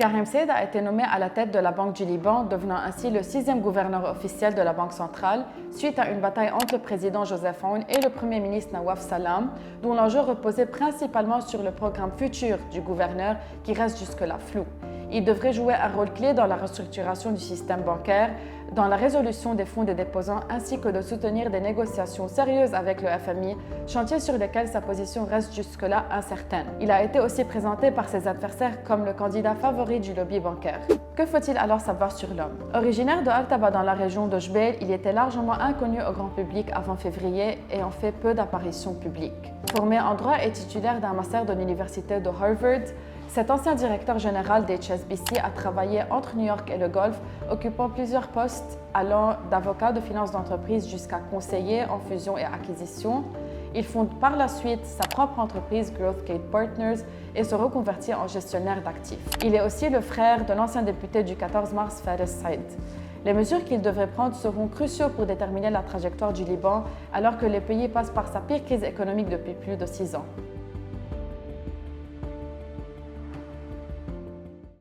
Karim Said a été nommé à la tête de la Banque du Liban, devenant ainsi le 6e gouverneur officiel de la Banque centrale, suite à une bataille entre le président Joseph Aoun et le premier ministre Nawaf Salam, dont l'enjeu reposait principalement sur le programme futur du gouverneur qui reste jusque-là flou. Il devrait jouer un rôle clé dans la restructuration du système bancaire, dans la résolution des fonds des déposants ainsi que de soutenir des négociations sérieuses avec le FMI, chantier sur lequel sa position reste jusque-là incertaine. Il a été aussi présenté par ses adversaires comme le candidat favori du lobby bancaire. Que faut-il alors savoir sur l'homme? Originaire de Altaba dans la région de Jbeil, il était largement inconnu au grand public avant février et en fait peu d'apparitions publiques. Formé en droit et titulaire d'un master de l'université de Harvard, cet ancien directeur général d'HSBC a travaillé entre New York et le Golfe, occupant plusieurs postes allant d'avocat de finances d'entreprise jusqu'à conseiller en fusion et acquisition. Il fonde par la suite sa propre entreprise Growthgate Partners et se reconvertit en gestionnaire d'actifs. Il est aussi le frère de l'ancien député du 14 mars Fares Said. Les mesures qu'il devrait prendre seront cruciaux pour déterminer la trajectoire du Liban alors que le pays passe par sa pire crise économique depuis plus de 6 ans.